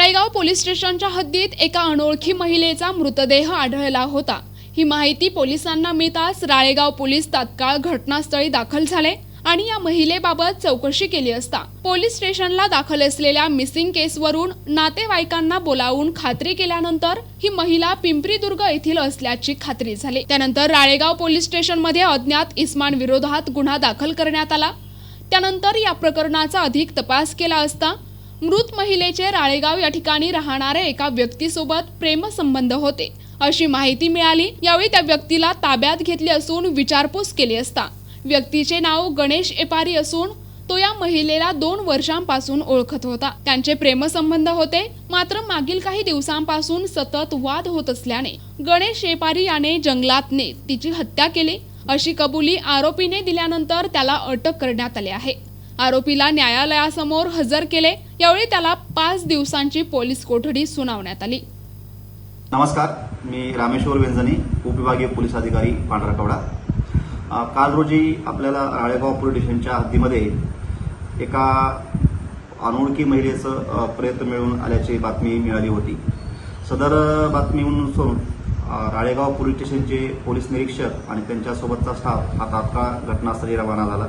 Ralegaon police स्टेशनच्या हद्दीत एका अनोळखी महिलेचा मृतदेह आढळला होता। ही माहिती पोलिसांना मिळताच राळेगाव पोलीस तात्काळ घटनास्थळी दाखल झाले आणि या महिलेबाबत चौकशी केली असता पोलीस स्टेशनला दाखल असलेल्या मिसिंग केसवरून नातेवाईकांना बोलावून खात्री केल्यानंतर ही महिला पिंपरीदुर्ग येथील असल्याची खात्री झाली। त्यानंतर राळेगाव पोलीस स्टेशनमध्ये अज्ञात इसमान विरोधात गुन्हा दाखल करण्यात आला। त्यानंतर या प्रकरणाचा अधिक तपास केला असता मृत महिलेचे राळेगाव या ठिकाणी राहणारे एका व्यक्तीसोबत प्रेमसंबंध होते अशी माहिती मिळाली। यावेळी त्या व्यक्तीला ताब्यात घेतले असून विचारपूस केली असता व्यक्तीचे नाव गणेश एपारी असून तो या महिलेला 2 वर्षांपासून ओळखत होता। त्यांचे प्रेमसंबंध होते, मात्र मागील काही दिवसांपासून सतत वाद होत असल्याने गणेश एपारी याने जंगलात नेत तिची हत्या केली अशी कबुली आरोपीने दिल्यानंतर त्याला अटक करण्यात आली आहे। आरोपीला न्यायालयासमोर हजर केले। यावेळी त्याला 5 दिवसांची पोलीस कोठडी सुनावण्यात आली। नमस्कार, मी रामेश्वर वेंजनी, उपविभागीय पोलीस अधिकारी पांढरकवडा। काल रोजी आपल्याला राळेगाव पोलीस स्टेशनच्या हद्दीमध्ये एका अनोळखी महिलेचं प्रेत मिळून आल्याची बातमी मिळाली होती। सदर बातमीनुसार राळेगाव पोलीस स्टेशनचे पोलीस निरीक्षक आणि त्यांच्यासोबतचा स्टाफ हा तात्काळ घटनास्थळी रवाना झाला।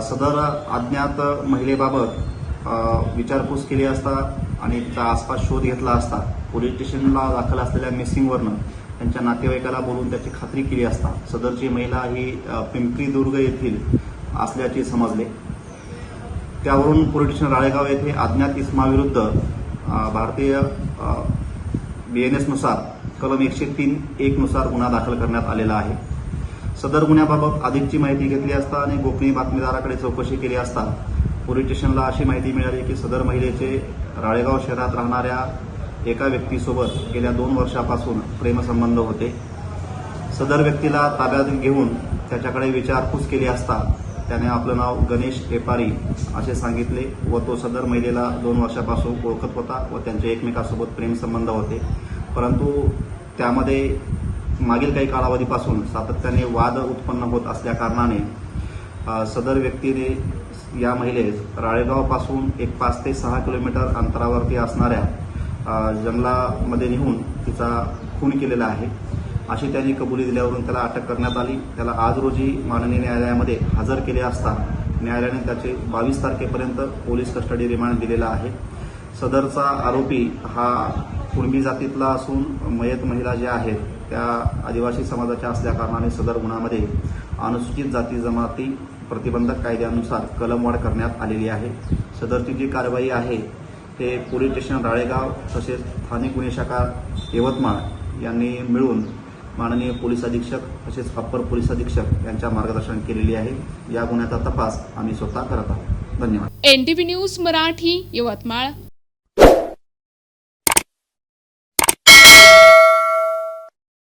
सदर अज्ञात महिलेबाबत विचारपूस केली असता आणि तिचा आसपास शोध घेतला असता पोलीस स्टेशनला दाखल असलेल्या मिसिंगवरनं त्यांच्या नातेवाईकाला बोलून त्याची खात्री केली असता सदरची महिला ही पिंपरीदुर्ग येथील असल्याचे समजले। त्यावरून पोलीस स्टेशन राळेगाव येथे अज्ञात इसमाविरुद्ध भारतीय BNS नुसार कलम 103(1) नुसार गुन्हा दाखल करण्यात आलेला आहे। सदर गुन्ह्याबाबत अधिकची माहिती घेतली असता आणि गोपनीय बातमीदाराकडे चौकशी केली असता पोलीस स्टेशनला अशी माहिती मिळाली की सदर महिलेचे राळेगाव शहरात राहणाऱ्या एका व्यक्तीसोबत गेल्या 2 वर्षापासून प्रेमसंबंध होते। सदर व्यक्तीला ताब्यात घेऊन त्याच्याकडे विचारपूस केली असता त्याने आपलं नाव गणेश एपारी असे सांगितले व तो सदर महिलेला 2 वर्षापासून ओळखत होता व त्यांचे एकमेकांसोबत प्रेमसंबंध होते। परंतु त्यामध्ये मागील काही कालावधीपासून सातत्याने वाद उत्पन्न होत असल्या कारणाने सदर व्यक्तीने या महिलेस राळेगावपासून एक 5 ते 6 किलोमीटर अंतरावरती असणाऱ्या जंगलामध्ये नेऊन तिचा खून केलेला आहे अशी त्यांनी कबुली दिल्यावरून त्याला अटक करण्यात आली। त्याला आज रोजी माननीय न्यायालयामध्ये हजर केले असता न्यायालयाने त्याचे 22 तारखेपर्यंत पोलीस कस्टडी रिमांड दिलेला आहे। सदरचा आरोपी हा कुणबी जातीतला असून मयत महिला ज्या आहेत त्या आदिवासी समाजाच्या असल्या कारणाने सदर गुन्ह्यामध्ये अनुसूचित जाती जमाती प्रतिबंधक कायद्यानुसार कलमवाढ करण्यात आलेली आहे। सदरची जी कारवाई आहे ते पोलीस स्टेशन राळेगाव तसेच स्थानिक गुन्हे शाखा यवतमाळ यांनी मिळून माननीय पोलीस अधीक्षक तसेच अप्पर पोलीस अधीक्षक यांच्या मार्गदर्शन केलेली आहे। या गुन्ह्याचा तपास आम्ही स्वतः करत आहोत। धन्यवाद। NTV news Marathi, Yavatmal.